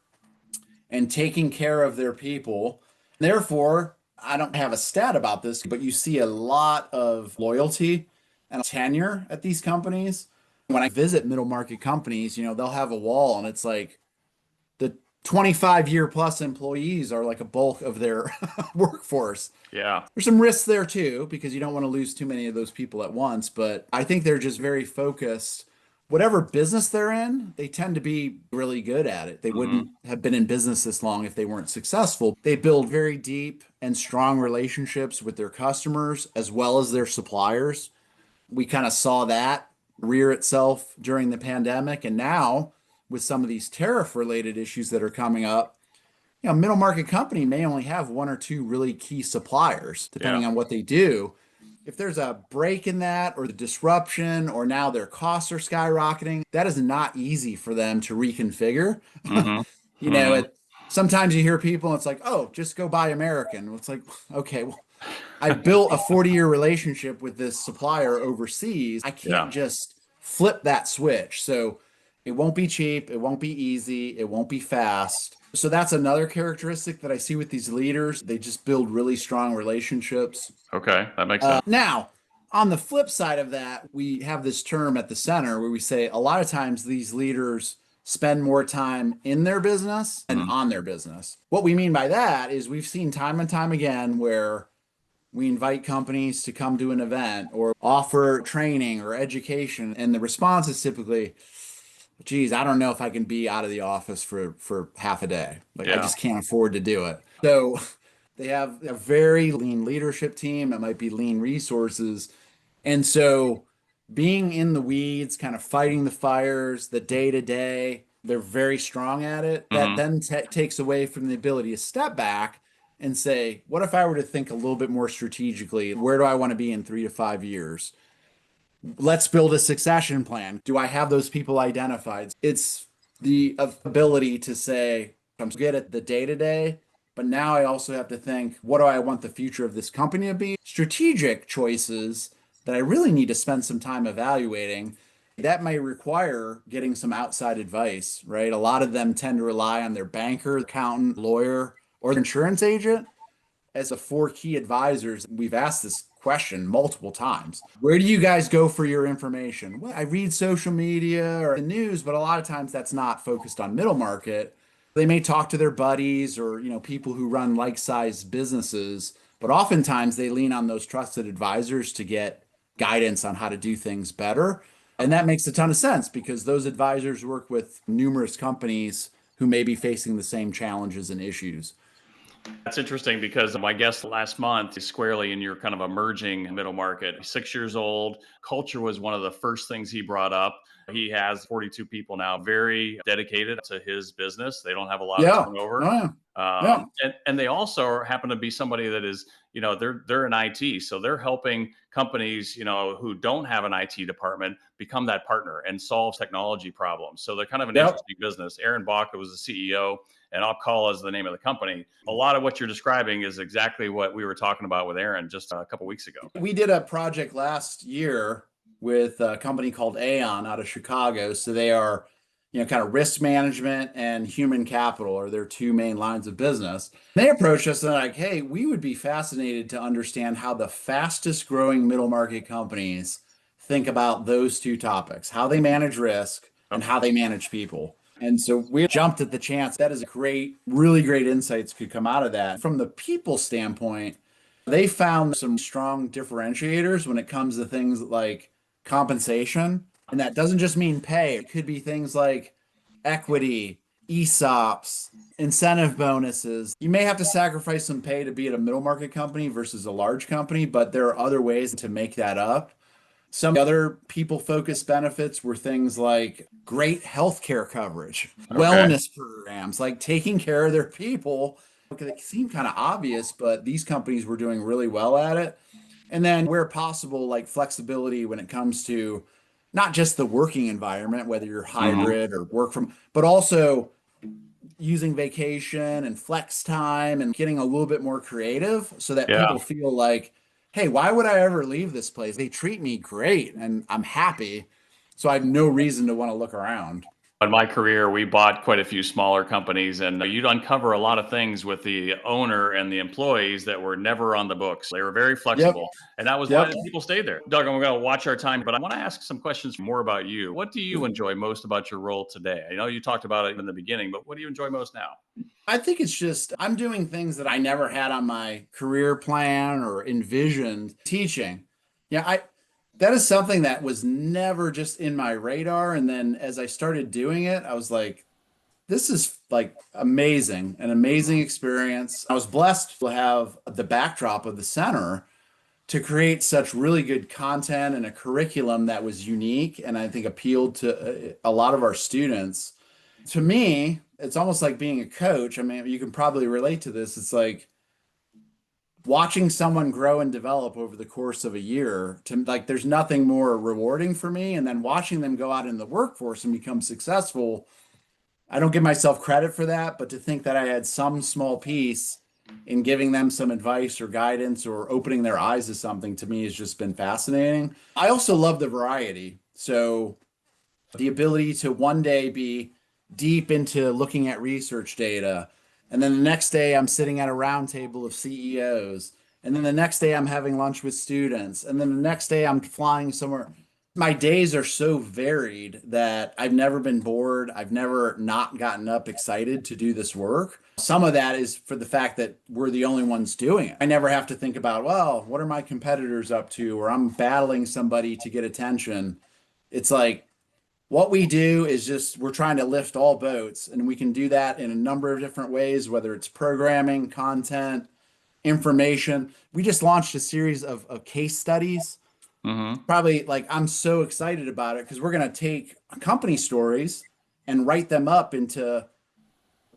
and taking care of their people. Therefore, I don't have a stat about this, but you see a lot of loyalty and tenure at these companies. When I visit middle market companies, they'll have a wall and it's like the 25-year plus employees are like a bulk of their workforce. Yeah. There's some risks there too, because you don't want to lose too many of those people at once. But I think they're just very focused. Whatever business they're in, they tend to be really good at it. They Hmm. wouldn't have been in business this long if they weren't successful. They build very deep and strong relationships with their customers as well as their suppliers. We kind of saw that rear itself during the pandemic. And now, with some of these tariff related issues that are coming up, middle market company may only have one or two really key suppliers, Yeah. depending on what they do. If there's a break in that or the disruption, or now their costs are skyrocketing, that is not easy for them to reconfigure. Hmm. you know, Hmm. it sometimes you hear people, it's like, oh, just go buy American. It's like, okay, well, I built a 40-year relationship with this supplier overseas. I can't Yeah. just flip that switch. So it won't be cheap, it won't be easy, it won't be fast. So that's another characteristic that I see with these leaders. They just build really strong relationships. Okay. That makes sense. Now, On the flip side of that, we have this term at the center where we say a lot of times these leaders spend more time in their business and Mhm. on their business. What we mean by that is we've seen time and time again where we invite companies to come to an event or offer training or education, and the response is typically, geez, I don't know if I can be out of the office for half a day. Like I Yeah. just can't afford to do it. So they have a very lean leadership team. It might be lean resources. And so being in the weeds, kind of fighting the fires, the day to day, they're very strong at it. That Hmm. then takes away from the ability to step back and say, what if I were to think a little bit more strategically? Where do I want to be in 3 to 5 years? Let's build a succession plan. Do I have those people identified? It's the ability to say, I'm good at the day to day, but now I also have to think, what do I want the future of this company to be? Strategic choices that I really need to spend some time evaluating. That may require getting some outside advice, right? A lot of them tend to rely on their banker, accountant, lawyer, or insurance agent as the four key advisors. We've asked this question multiple times. Where do you guys go for your information? Well, I read social media or the news, but a lot of times that's not focused on middle market. They may talk to their buddies or, people who run like-sized businesses, but oftentimes they lean on those trusted advisors to get guidance on how to do things better. And that makes a ton of sense because those advisors work with numerous companies who may be facing the same challenges and issues. That's interesting because my guest last month is squarely in your kind of emerging middle market. He's 6 years old. Culture was one of the first things he brought up. He has 42 people now, very dedicated to his business. They don't have a lot of Yeah. turnover. Oh, yeah. Yeah. And they also happen to be somebody that is, they're in IT. So they're helping companies, who don't have an IT department become that partner and solve technology problems. So they're kind of an Yep. interesting business. Aaron Baca was the CEO, and I'll call as the name of the company. A lot of what you're describing is exactly what we were talking about with Aaron just a couple weeks ago. We did a project last year with a company called Aon out of Chicago. So they are, kind of risk management and human capital are their two main lines of business. They approached us and they're like, hey, we would be fascinated to understand how the fastest growing middle market companies think about those two topics, how they manage risk and how they manage people. And so we jumped at the chance. That is great, really great insights could come out of that. From the people standpoint, they found some strong differentiators when it comes to things like compensation. And that doesn't just mean pay, it could be things like equity, ESOPs, incentive bonuses. You may have to sacrifice some pay to be at a middle market company versus a large company, but there are other ways to make that up. Some other people focused benefits were things like great healthcare coverage, Okay. wellness programs, like taking care of their people. Okay, they seem kind of obvious, but these companies were doing really well at it. And then, where possible, like flexibility when it comes to not just the working environment, whether you're Hmm. hybrid or work from, but also using vacation and flex time and getting a little bit more creative so that Yeah. people feel like, hey, why would I ever leave this place? They treat me great and I'm happy. So I have no reason to want to look around. In my career, we bought quite a few smaller companies, and you'd uncover a lot of things with the owner and the employees that were never on the books. They were very Yep. flexible, and that was why Yep. the people stayed there. Doug, we're going to watch our time, but I want to ask some questions more about you. What do you enjoy most about your role today? I know you talked about it in the beginning, but what do you enjoy most now? I think it's just I'm doing things that I never had on my career plan or envisioned teaching. Yeah, I that is something that was never just in my radar. And then as I started doing it, I was like, this is like amazing, an amazing experience. I was blessed to have the backdrop of the center to create such really good content and a curriculum that was unique and I think appealed to a lot of our students. To me, it's almost like being a coach. I mean, you can probably relate to this. It's like watching someone grow and develop over the course of a year. To like, there's nothing more rewarding for me. And then watching them go out in the workforce and become successful. I don't give myself credit for that, but to think that I had some small piece in giving them some advice or guidance or opening their eyes to something to me has just been fascinating. I also love the variety. So the ability to one day be deep into looking at research data. And then the next day, I'm sitting at a round table of CEOs. And then the next day I'm having lunch with students. And then the next day I'm flying somewhere. My days are so varied that I've never been bored. I've never not gotten up excited to do this work. Some of that is for the fact that we're the only ones doing it. I never have to think about, well, what are my competitors up to? Or I'm battling somebody to get attention. It's like what we do is just we're trying to lift all boats, and we can do that in a number of different ways, whether it's programming, content, information. We just launched a series of case studies. Mm-hmm. Probably like I'm so excited about it because we're going to take company stories and write them up into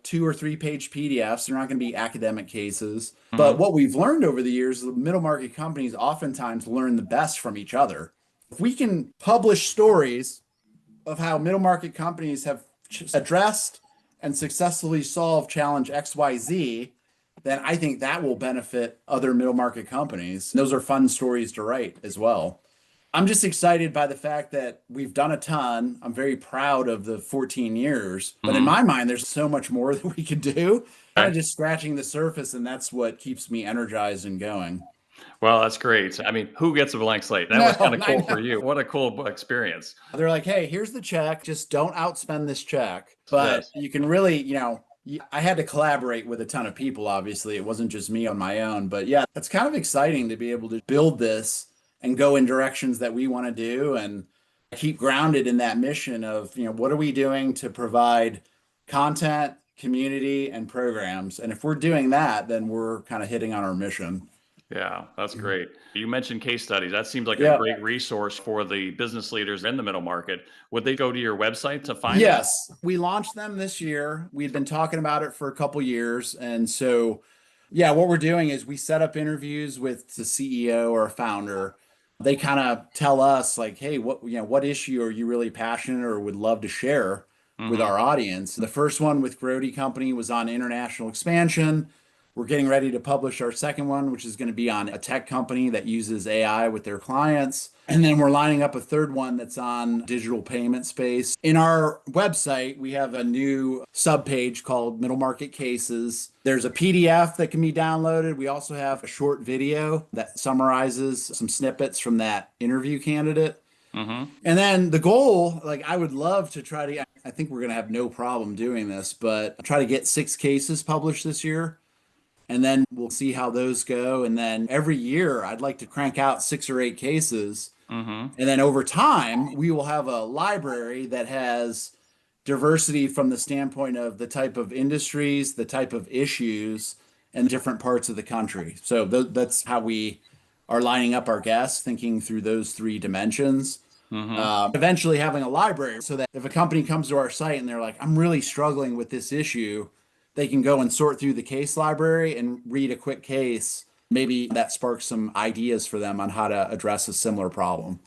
2 or 3 page PDFs. They're not going to be academic cases. But Mm-hmm. what we've learned over the years, the middle market companies oftentimes learn the best from each other. If we can publish stories of how middle market companies have addressed and successfully solved challenge XYZ, then I think that will benefit other middle market companies. Those are fun stories to write as well. I'm just excited by the fact that we've done a ton. I'm very proud of the 14 years, but in Mm-hmm. my mind, there's so much more that we could do. Kind of Okay. just scratching the surface, and that's what keeps me energized and going. Well, that's great. I mean, who gets a blank slate? That No, was kind of I cool for know. you. What a cool experience. They're like, hey, here's the check. Just don't outspend this check. But Yes. you can really, I had to collaborate with a ton of people, obviously. It wasn't just me on my own. But yeah, it's kind of exciting to be able to build this and go in directions that we want to do and keep grounded in that mission of, what are we doing to provide content, community, and programs? And if we're doing that, then we're kind of hitting on our mission. Yeah, that's great. You mentioned case studies. That seems like a Yeah. great resource for the business leaders in the middle market. Would they go to your website to find that? Yes, we launched them this year. We'd been talking about it for a couple years. And so, yeah, what we're doing is we set up interviews with the CEO or founder. They kind of tell us like, hey, what issue are you really passionate or would love to share with Mm-hmm. our audience? The first one with Grody Company was on international expansion. We're getting ready to publish our second one, which is going to be on a tech company that uses AI with their clients. And then we're lining up a third one that's on digital payment space. In our website, we have a new subpage called Middle Market Cases. There's a PDF that can be downloaded. We also have a short video that summarizes some snippets from that interview candidate. Mm-hmm. And then the goal, like I would love to try to, I think we're going to have no problem doing this, but try to get 6 cases published this year, and then we'll see how those go. And then every year, I'd like to crank out 6 or 8 cases. Mm-hmm. And then over time, we will have a library that has diversity from the standpoint of the type of industries, the type of issues, and different parts of the country. So that's how we are lining up our guests, thinking through those 3 dimensions. Mm-hmm. Eventually having a library so that if a company comes to our site and they're like, I'm really struggling with this issue, they can go and sort through the case library and read a quick case. Maybe that sparks some ideas for them on how to address a similar problem.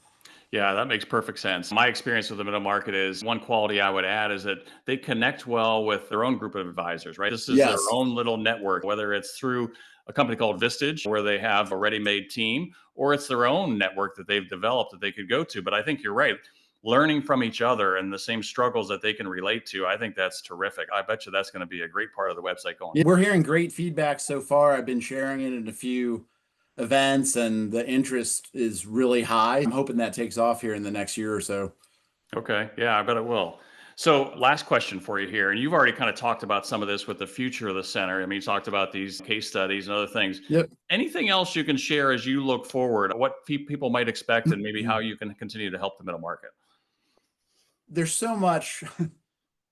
Yeah, that makes perfect sense. My experience with the middle market is one quality I would add is that they connect well with their own group of advisors, right? This is their Yes. own little network, whether it's through a company called Vistage, where they have a ready made team, or it's their own network that they've developed that they could go to. But I think you're right. Learning from each other and the same struggles that they can relate to, I think that's terrific. I bet you that's going to be a great part of the website going Yeah, forward. we're hearing great feedback so far. I've been sharing it in a few events, and the interest is really high. I'm hoping that takes off here in the next year or so. Okay. Yeah, I bet it will. So, last question for you here. And you've already kind of talked about some of this with the future of the center. I mean, you talked about these case studies and other things. Yep. Anything else you can share as you look forward, what people might expect, and maybe how you can continue to help the middle market? There's so much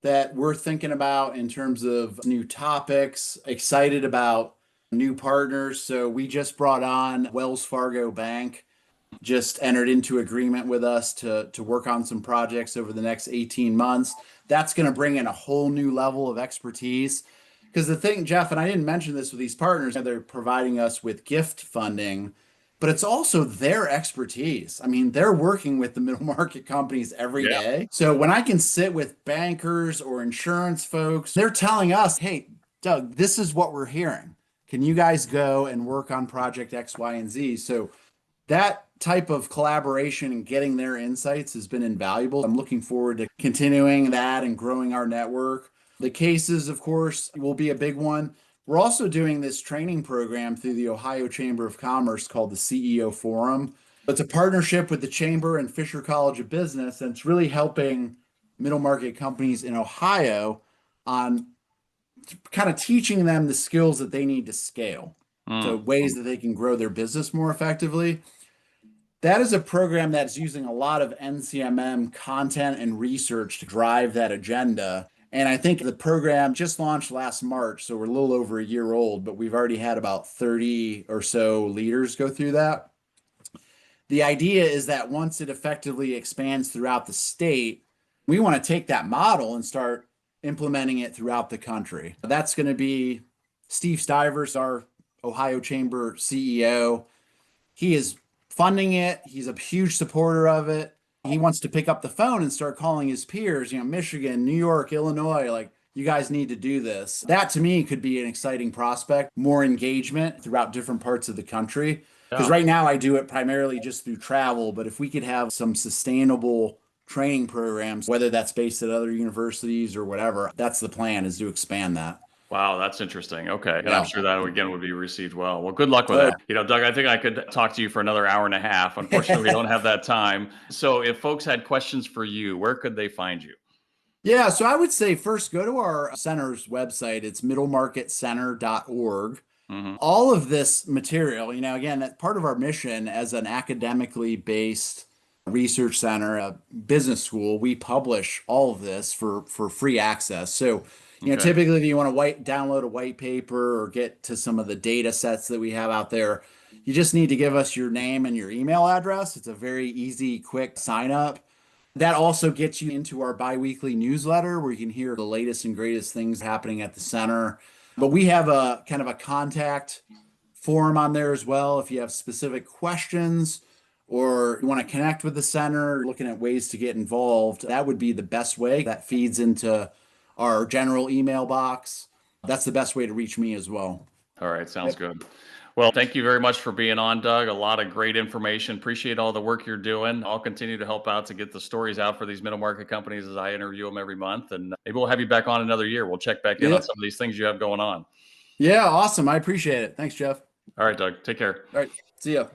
that we're thinking about in terms of new topics, excited about new partners. So we just brought on Wells Fargo Bank, just entered into agreement with us to work on some projects over the next 18 months. That's going to bring in a whole new level of expertise. Because the thing, Jeff, and I didn't mention this with these partners, they're providing us with gift funding, but it's also their expertise. I mean, they're working with the middle market companies every Yeah. day. So when I can sit with bankers or insurance folks, they're telling us, hey, Doug, this is what we're hearing. Can you guys go and work on project X, Y, and Z? So that type of collaboration and getting their insights has been invaluable. I'm looking forward to continuing that and growing our network. The cases, of course, will be a big one. We're also doing this training program through the Ohio Chamber of Commerce called the CEO Forum. It's a partnership with the Chamber and Fisher College of Business, and it's really helping middle market companies in Ohio on kind of teaching them the skills that they need to scale. So ways that they can grow their business more effectively. That is a program that's using a lot of NCMM content and research to drive that agenda. And I think the program just launched last March, so we're a little over a year old, but we've already had about 30 or so leaders go through that. The idea is that once it effectively expands throughout the state, we want to take that model and start implementing it throughout the country. That's going to be Steve Stivers, our Ohio Chamber CEO. He is funding it. He's a huge supporter of it. He wants to pick up the phone and start calling his peers, Michigan, New York, Illinois, like, you guys need to do this. That to me could be an exciting prospect, more engagement throughout different parts of the country. Because right now I do it primarily just through travel, but if we could have some sustainable training programs, whether that's based at other universities or whatever, that's the plan, is to expand that. Wow, that's interesting. Okay. And I'm sure that again would be received well. Well, good luck with that. Doug, I think I could talk to you for another hour and a half. Unfortunately, we don't have that time. So if folks had questions for you, where could they find you? Yeah, so I would say first go to our center's website. It's middlemarketcenter.org. All of this material, again, that's part of our mission as an academically based research center, a business school. We publish all of this for free access. So, typically if you want to download a white paper or get to some of the data sets that we have out there, you just need to give us your name and your email address. It's a very easy, quick sign up. That also gets you into our biweekly newsletter where you can hear the latest and greatest things happening at the center. But we have a kind of a contact form on there as well. If you have specific questions or you want to connect with the center, looking at ways to get involved, that would be the best way. That feeds into our general email box. That's the best way to reach me as well. All right. Sounds good. Well, thank you very much for being on, Doug. A lot of great information. Appreciate all the work you're doing. I'll continue to help out to get the stories out for these middle market companies as I interview them every month. And maybe we'll have you back on another year. We'll check back in on some of these things you have going on. Yeah, awesome. I appreciate it. Thanks, Jeff. All right, Doug. Take care. All right. See ya.